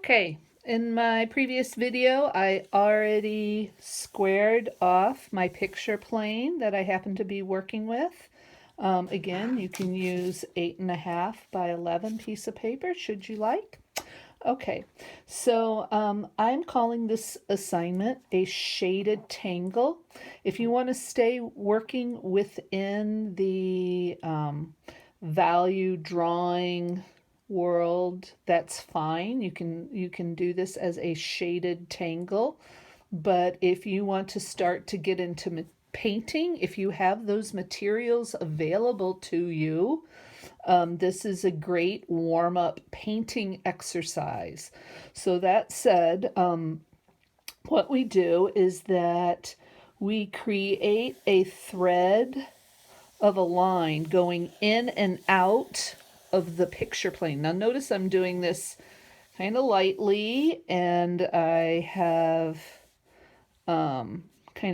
Okay, in my previous video, I already squared off my picture plane that I happen to be working with. Again, you can use 8.5 by 11 piece of paper, should you like. Okay, so I'm calling this assignment a shaded tangle. If you want to stay working within the value drawing world, that's fine. You can do this as a shaded tangle. But if you want to start to get into painting, if you have those materials available to you, this is a great warm-up painting exercise. So that said, what we do is that we create a thread of a line going in and out of the picture plane. Now notice I'm doing this kind of lightly, and I have kind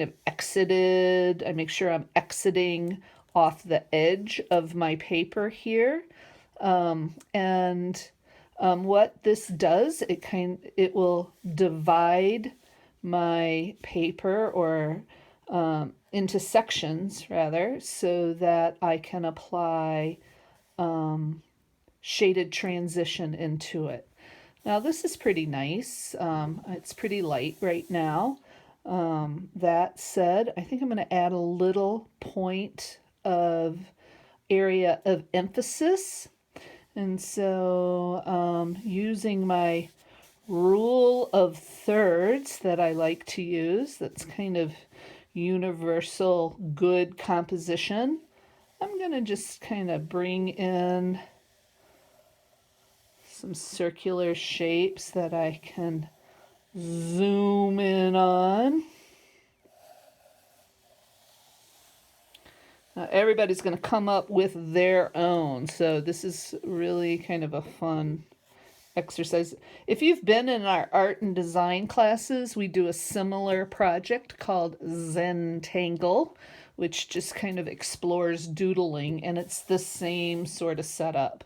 of exited. I make sure I'm exiting off the edge of my paper here. What this does, it will divide my paper or into sections rather, so that I can apply shaded transition into it. Now this is pretty nice. It's pretty light right now. That said, I think I'm going to add a little point of area of emphasis. And so using my rule of thirds that I like to use, that's kind of universal good composition, I'm going to just kind of bring in some circular shapes that I can zoom in on. Everybody's going to come up with their own, so this is really kind of a fun exercise. If you've been in our art and design classes, we do a similar project called Tangle, which just kind of explores doodling, and it's the same sort of setup.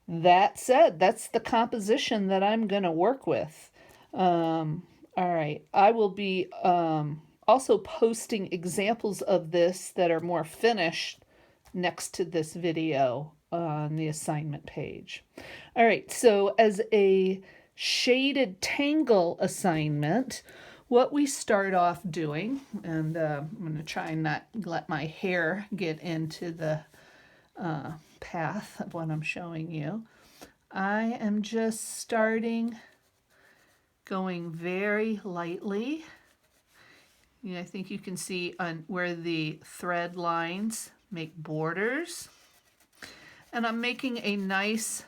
That said, that's the composition that I'm going to work with. All right, I will be also posting examples of this that are more finished next to this video on the assignment page. All right, so as a shaded tangle assignment, what we start off doing, and I'm going to try and not let my hair get into the path of what I'm showing you. I am just starting going very lightly. I think you can see on where the thread lines make borders. And I'm making a nice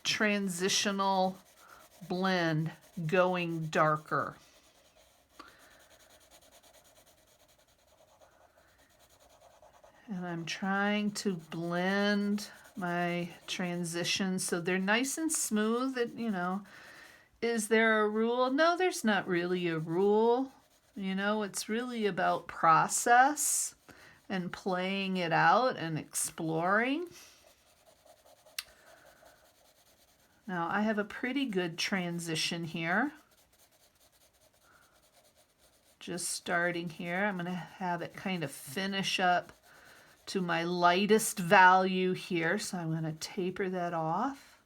transitional blend going darker. And I'm trying to blend my transitions so they're nice and smooth. Is there a rule? No, there's not really a rule. It's really about process and playing it out and exploring. Now I have a pretty good transition here. Just starting here, I'm going to have it kind of finish up to my lightest value here, so I'm going to taper that off.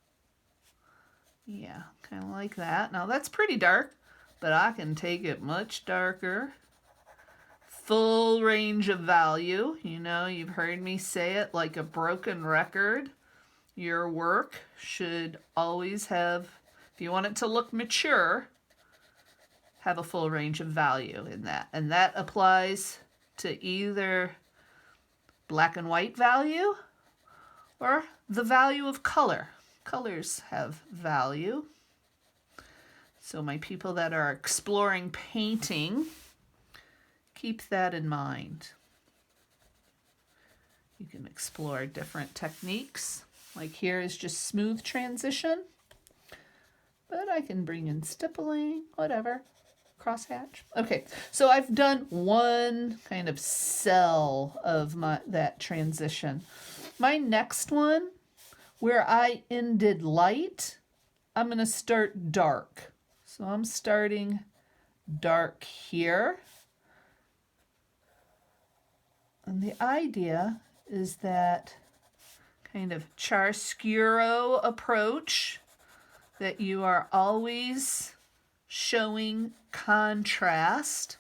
Yeah, kind of like that. Now that's pretty dark, but I can take it much darker. Full range of value. You've heard me say it like a broken record. Your work should always have, if you want it to look mature, have a full range of value in that. And that applies to either black and white value or the value of color. Colors have value. So my people that are exploring painting, keep that in mind. You can explore different techniques. Like here is just smooth transition, but I can bring in stippling, whatever, crosshatch. Okay, so I've done one kind of cell of that transition. My next one, where I ended light, I'm going to start dark. So I'm starting dark here. And the idea is that kind of chiaroscuro approach, that you are always showing contrast.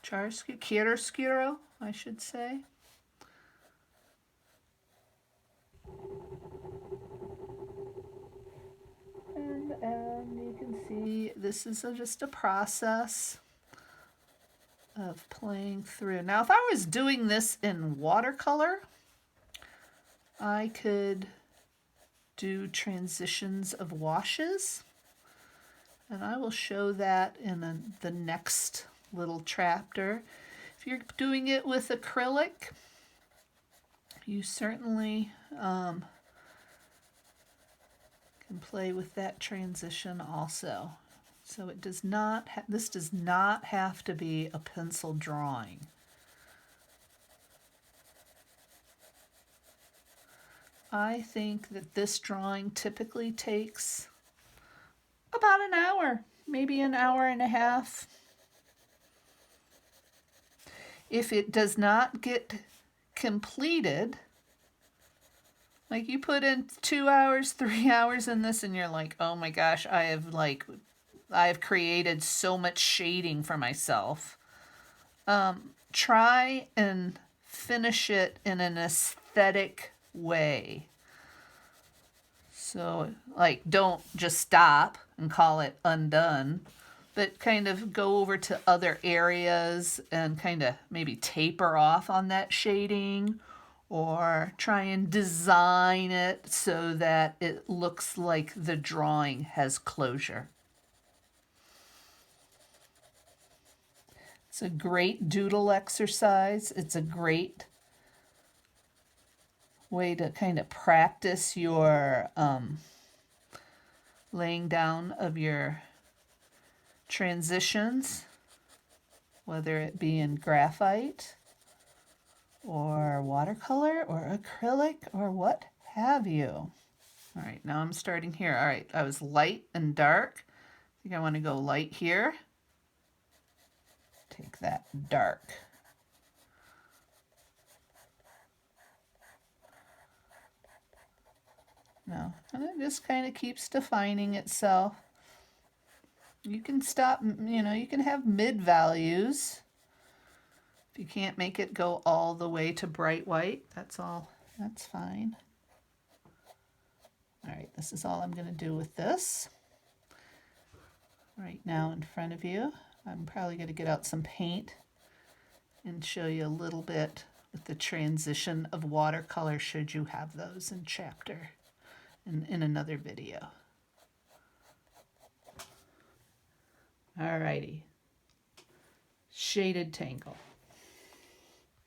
Chiaroscuro, I should say. And you can see this is just a process of playing through. Now, if I was doing this in watercolor, I could do transitions of washes, and I will show that in the next little chapter. If you're doing it with acrylic, you certainly can play with that transition also. So it does not this does not have to be a pencil drawing. I think that this drawing typically takes about an hour, maybe an hour and a half. If it does not get completed, like you put in 2 hours, 3 hours in this and you're like, oh my gosh, I've created so much shading for myself. Try and finish it in an aesthetic way. So, like, don't just stop and call it undone, but kind of go over to other areas and kind of maybe taper off on that shading, or try and design it so that it looks like the drawing has closure. It's a great doodle exercise. It's a great way to kind of practice your laying down of your transitions, whether it be in graphite or watercolor or acrylic or what have you. All right, now I'm starting here. All right, I was light and dark. I think I want to go light here. Take that dark. No, and it just kind of keeps defining itself. You can stop, you can have mid values. If you can't make it go all the way to bright white, that's fine. All right, this is all I'm going to do with this. Right now in front of you, I'm probably going to get out some paint and show you a little bit with the transition of watercolor, should you have those in chapter in another video. All righty, shaded Tangle.